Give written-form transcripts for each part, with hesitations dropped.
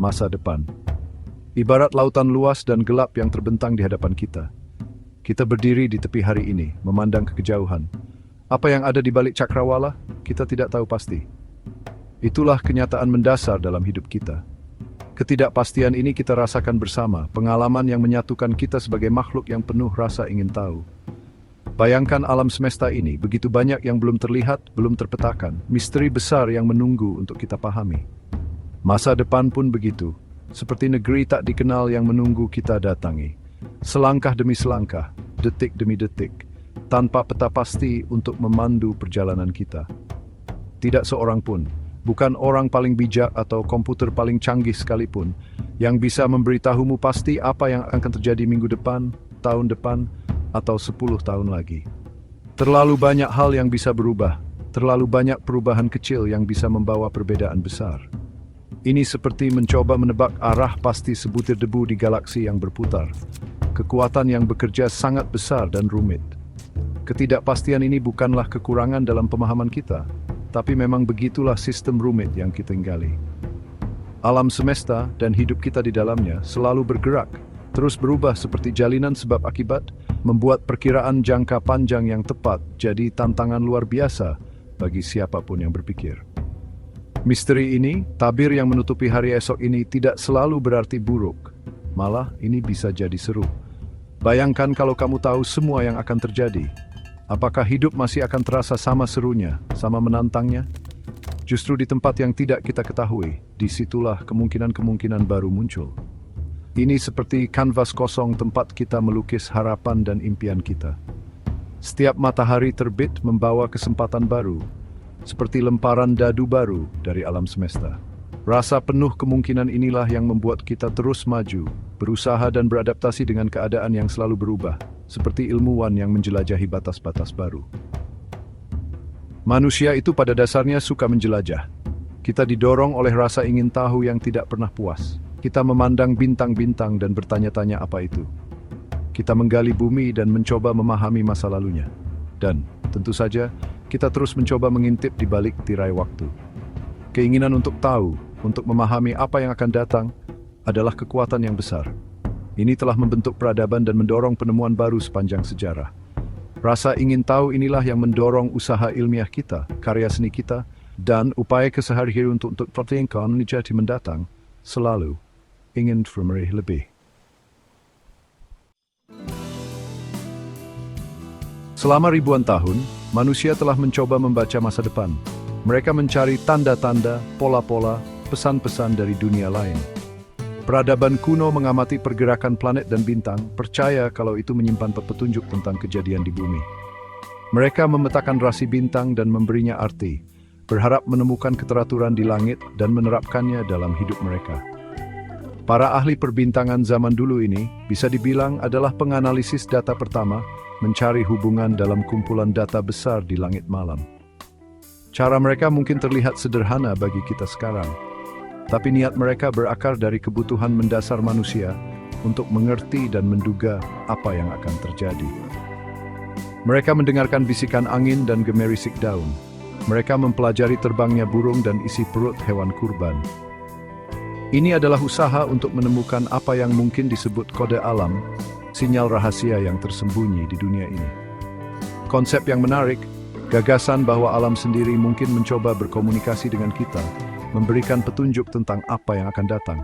masa depan. Ibarat lautan luas dan gelap yang terbentang di hadapan kita. Kita berdiri di tepi hari ini, memandang ke kejauhan. Apa yang ada di balik cakrawala, kita tidak tahu pasti. Itulah kenyataan mendasar dalam hidup kita. Ketidakpastian ini kita rasakan bersama, pengalaman yang menyatukan kita sebagai makhluk yang penuh rasa ingin tahu. Bayangkan alam semesta ini, begitu banyak yang belum terlihat, belum terpetakan, misteri besar yang menunggu untuk kita pahami. Masa depan pun begitu, seperti negeri tak dikenal yang menunggu kita datangi. Selangkah demi selangkah, detik demi detik, tanpa peta pasti untuk memandu perjalanan kita. Tidak seorang pun, bukan orang paling bijak atau komputer paling canggih sekalipun, yang bisa memberitahumu pasti apa yang akan terjadi minggu depan, tahun depan, atau 10 tahun lagi. Terlalu banyak hal yang bisa berubah, terlalu banyak perubahan kecil yang bisa membawa perbedaan besar. Ini seperti mencoba menebak arah pasti sebutir debu di galaksi yang berputar. Kekuatan yang bekerja sangat besar dan rumit. Ketidakpastian ini bukanlah kekurangan dalam pemahaman kita, tapi memang begitulah sistem rumit yang kita tinggali. Alam semesta dan hidup kita di dalamnya selalu bergerak, terus berubah seperti jalinan sebab akibat, membuat perkiraan jangka panjang yang tepat jadi tantangan luar biasa bagi siapapun yang berpikir. Misteri ini, tabir yang menutupi hari esok ini tidak selalu berarti buruk. Malah ini bisa jadi seru. Bayangkan kalau kamu tahu semua yang akan terjadi. Apakah hidup masih akan terasa sama serunya, sama menantangnya? Justru di tempat yang tidak kita ketahui, disitulah kemungkinan-kemungkinan baru muncul. Ini seperti kanvas kosong tempat kita melukis harapan dan impian kita. Setiap matahari terbit membawa kesempatan baru, seperti lemparan dadu baru dari alam semesta. Rasa penuh kemungkinan inilah yang membuat kita terus maju, berusaha dan beradaptasi dengan keadaan yang selalu berubah, seperti ilmuwan yang menjelajahi batas-batas baru. Manusia itu pada dasarnya suka menjelajah. Kita didorong oleh rasa ingin tahu yang tidak pernah puas. Kita memandang bintang-bintang dan bertanya-tanya apa itu. Kita menggali bumi dan mencoba memahami masa lalunya. Dan, tentu saja, kita terus mencoba mengintip di balik tirai waktu. Keinginan untuk tahu, untuk memahami apa yang akan datang, adalah kekuatan yang besar. Ini telah membentuk peradaban dan mendorong penemuan baru sepanjang sejarah. Rasa ingin tahu inilah yang mendorong usaha ilmiah kita, karya seni kita, dan upaya kesehari-hari untuk pertingkatan menjadi mendatang, selalu ingin meraih lebih. Selama ribuan tahun, manusia telah mencoba membaca masa depan. Mereka mencari tanda-tanda, pola-pola, pesan-pesan dari dunia lain. Peradaban kuno mengamati pergerakan planet dan bintang, percaya kalau itu menyimpan petunjuk tentang kejadian di bumi. Mereka memetakan rasi bintang dan memberinya arti, berharap menemukan keteraturan di langit dan menerapkannya dalam hidup mereka. Para ahli perbintangan zaman dulu ini bisa dibilang adalah penganalisis data pertama, mencari hubungan dalam kumpulan data besar di langit malam. Cara mereka mungkin terlihat sederhana bagi kita sekarang, tapi niat mereka berakar dari kebutuhan mendasar manusia untuk mengerti dan menduga apa yang akan terjadi. Mereka mendengarkan bisikan angin dan gemerisik daun. Mereka mempelajari terbangnya burung dan isi perut hewan kurban. Ini adalah usaha untuk menemukan apa yang mungkin disebut kode alam, sinyal rahasia yang tersembunyi di dunia ini. Konsep yang menarik, gagasan bahwa alam sendiri mungkin mencoba berkomunikasi dengan kita, memberikan petunjuk tentang apa yang akan datang.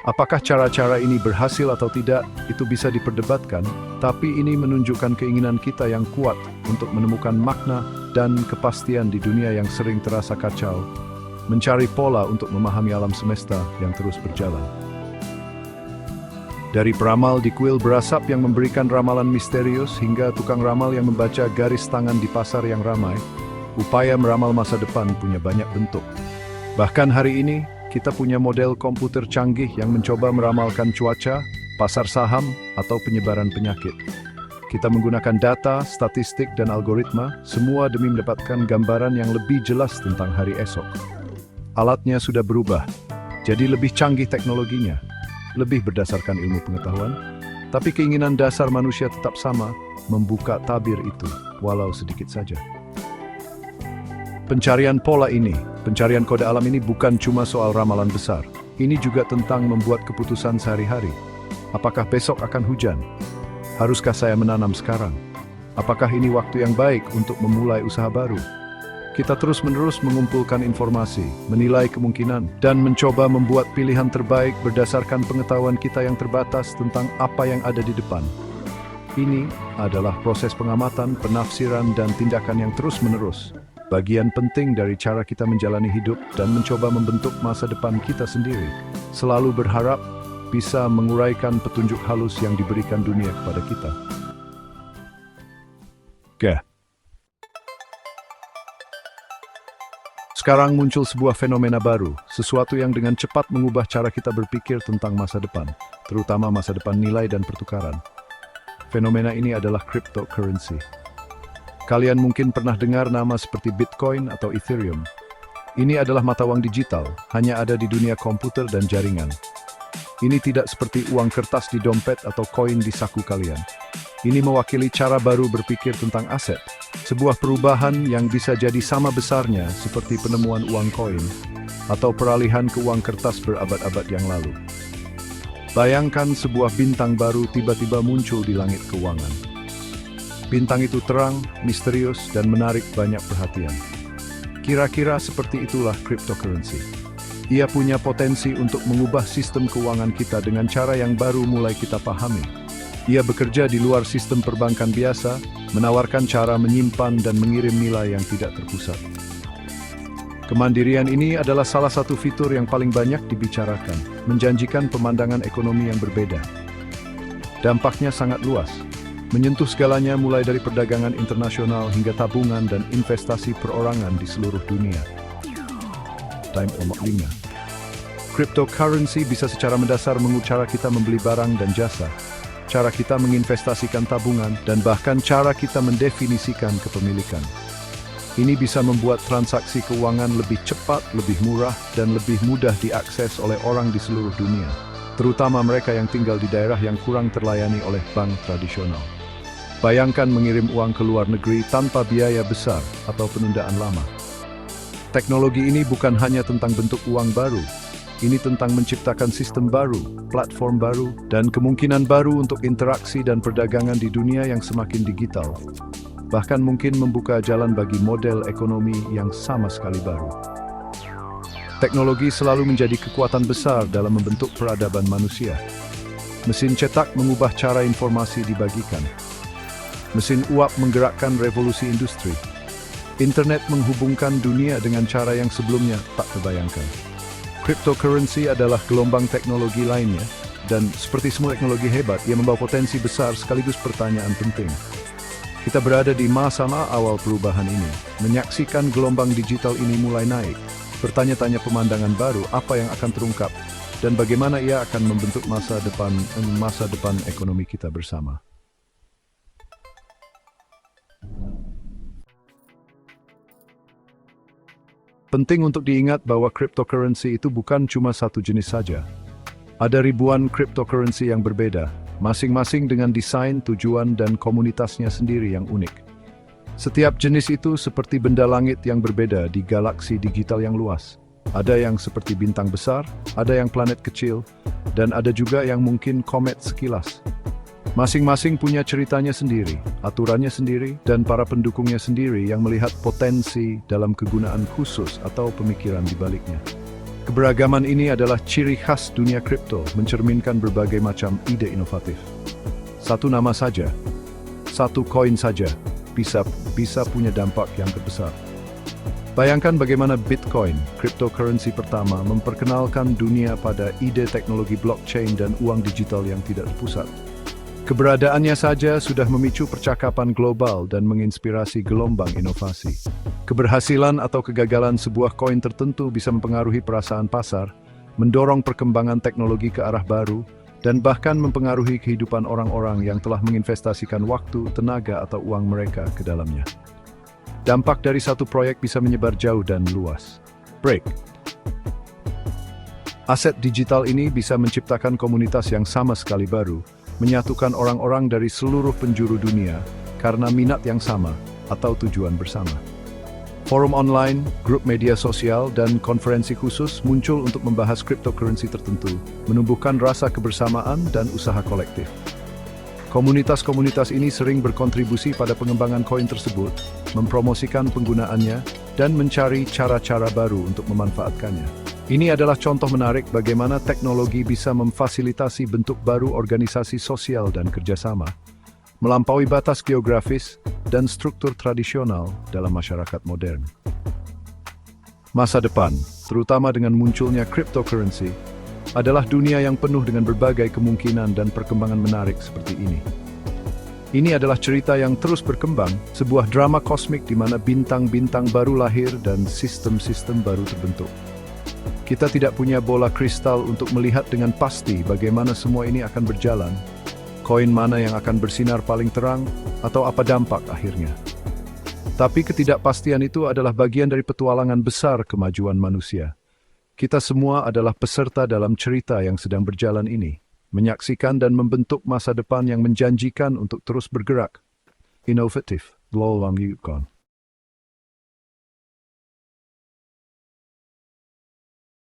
Apakah cara-cara ini berhasil atau tidak, itu bisa diperdebatkan, tapi ini menunjukkan keinginan kita yang kuat untuk menemukan makna dan kepastian di dunia yang sering terasa kacau, mencari pola untuk memahami alam semesta yang terus berjalan. Dari peramal di kuil berasap yang memberikan ramalan misterius hingga tukang ramal yang membaca garis tangan di pasar yang ramai, upaya meramal masa depan punya banyak bentuk. Bahkan hari ini, kita punya model komputer canggih yang mencoba meramalkan cuaca, pasar saham, atau penyebaran penyakit. Kita menggunakan data, statistik, dan algoritma, semua demi mendapatkan gambaran yang lebih jelas tentang hari esok. Alatnya sudah berubah, jadi lebih canggih teknologinya, lebih berdasarkan ilmu pengetahuan, tapi keinginan dasar manusia tetap sama, membuka tabir itu, walau sedikit saja. Pencarian pola ini, pencarian kode alam ini bukan cuma soal ramalan besar, Ini juga tentang membuat keputusan sehari-hari. Apakah besok akan hujan? Haruskah saya menanam sekarang? Apakah ini waktu yang baik untuk memulai usaha baru? Kita terus-menerus mengumpulkan informasi, menilai kemungkinan, dan mencoba membuat pilihan terbaik berdasarkan pengetahuan kita yang terbatas tentang apa yang ada di depan. Ini adalah proses pengamatan, penafsiran, dan tindakan yang terus-menerus. Bagian penting dari cara kita menjalani hidup dan mencoba membentuk masa depan kita sendiri. Selalu berharap bisa menguraikan petunjuk halus yang diberikan dunia kepada kita. Oke. Sekarang muncul sebuah fenomena baru, sesuatu yang dengan cepat mengubah cara kita berpikir tentang masa depan, terutama masa depan nilai dan pertukaran. Fenomena ini adalah cryptocurrency. Kalian mungkin pernah dengar nama seperti Bitcoin atau Ethereum. Ini adalah mata uang digital, hanya ada di dunia komputer dan jaringan. Ini tidak seperti uang kertas di dompet atau koin di saku kalian. Ini mewakili cara baru berpikir tentang aset, sebuah perubahan yang bisa jadi sama besarnya seperti penemuan uang koin atau peralihan ke uang kertas berabad-abad yang lalu. Bayangkan sebuah bintang baru tiba-tiba muncul di langit keuangan. Bintang itu terang, misterius, dan menarik banyak perhatian. Kira-kira seperti itulah cryptocurrency. Ia punya potensi untuk mengubah sistem keuangan kita dengan cara yang baru mulai kita pahami. Ia bekerja di luar sistem perbankan biasa, menawarkan cara menyimpan dan mengirim nilai yang tidak terpusat. Kemandirian ini adalah salah satu fitur yang paling banyak dibicarakan, menjanjikan pemandangan ekonomi yang berbeda. Dampaknya sangat luas, menyentuh segalanya mulai dari perdagangan internasional hingga tabungan dan investasi perorangan di seluruh dunia. Time omok linga. Cryptocurrency bisa secara mendasar mengubah cara kita membeli barang dan jasa, cara kita menginvestasikan tabungan, dan bahkan cara kita mendefinisikan kepemilikan. Ini bisa membuat transaksi keuangan lebih cepat, lebih murah, dan lebih mudah diakses oleh orang di seluruh dunia, terutama mereka yang tinggal di daerah yang kurang terlayani oleh bank tradisional. Bayangkan mengirim uang ke luar negeri tanpa biaya besar atau penundaan lama. Teknologi ini bukan hanya tentang bentuk uang baru, ini tentang menciptakan sistem baru, platform baru, dan kemungkinan baru untuk interaksi dan perdagangan di dunia yang semakin digital. Bahkan mungkin membuka jalan bagi model ekonomi yang sama sekali baru. Teknologi selalu menjadi kekuatan besar dalam membentuk peradaban manusia. Mesin cetak mengubah cara informasi dibagikan. Mesin uap menggerakkan revolusi industri. Internet menghubungkan dunia dengan cara yang sebelumnya tak terbayangkan. Cryptocurrency adalah gelombang teknologi lainnya, dan seperti semua teknologi hebat, ia membawa potensi besar sekaligus pertanyaan penting. Kita berada di masa awal perubahan ini, menyaksikan gelombang digital ini mulai naik, bertanya-tanya pemandangan baru apa yang akan terungkap, dan bagaimana ia akan membentuk masa depan ekonomi kita bersama. Penting untuk diingat bahwa cryptocurrency itu bukan cuma satu jenis saja. Ada ribuan cryptocurrency yang berbeda, masing-masing dengan desain, tujuan, dan komunitasnya sendiri yang unik. Setiap jenis itu seperti benda langit yang berbeda di galaksi digital yang luas. Ada yang seperti bintang besar, ada yang planet kecil, dan ada juga yang mungkin komet sekilas. Masing-masing punya ceritanya sendiri, aturannya sendiri, dan para pendukungnya sendiri yang melihat potensi dalam kegunaan khusus atau pemikiran di baliknya. Keberagaman ini adalah ciri khas dunia kripto, mencerminkan berbagai macam ide inovatif. Satu nama saja, satu koin saja, bisa punya dampak yang terbesar. Bayangkan bagaimana Bitcoin, cryptocurrency pertama, memperkenalkan dunia pada ide teknologi blockchain dan uang digital yang tidak terpusat. Keberadaannya saja sudah memicu percakapan global dan menginspirasi gelombang inovasi. Keberhasilan atau kegagalan sebuah koin tertentu bisa mempengaruhi perasaan pasar, mendorong perkembangan teknologi ke arah baru, dan bahkan mempengaruhi kehidupan orang-orang yang telah menginvestasikan waktu, tenaga, atau uang mereka ke dalamnya. Dampak dari satu proyek bisa menyebar jauh dan luas. Break. Aset digital ini bisa menciptakan komunitas yang sama sekali baru, menyatukan orang-orang dari seluruh penjuru dunia karena minat yang sama atau tujuan bersama. Forum online, grup media sosial, dan konferensi khusus muncul untuk membahas cryptocurrency tertentu, menumbuhkan rasa kebersamaan dan usaha kolektif. Komunitas-komunitas ini sering berkontribusi pada pengembangan koin tersebut, mempromosikan penggunaannya, dan mencari cara-cara baru untuk memanfaatkannya. Ini adalah contoh menarik bagaimana teknologi bisa memfasilitasi bentuk baru organisasi sosial dan kerjasama, melampaui batas geografis dan struktur tradisional dalam masyarakat modern. Masa depan, terutama dengan munculnya cryptocurrency, adalah dunia yang penuh dengan berbagai kemungkinan dan perkembangan menarik seperti ini. Ini adalah cerita yang terus berkembang, sebuah drama kosmik di mana bintang-bintang baru lahir dan sistem-sistem baru terbentuk. Kita tidak punya bola kristal untuk melihat dengan pasti bagaimana semua ini akan berjalan, koin mana yang akan bersinar paling terang, atau apa dampak akhirnya. Tapi ketidakpastian itu adalah bagian dari petualangan besar kemajuan manusia. Kita semua adalah peserta dalam cerita yang sedang berjalan ini, menyaksikan dan membentuk masa depan yang menjanjikan untuk terus bergerak. Inovatif, Lowlang Yukon.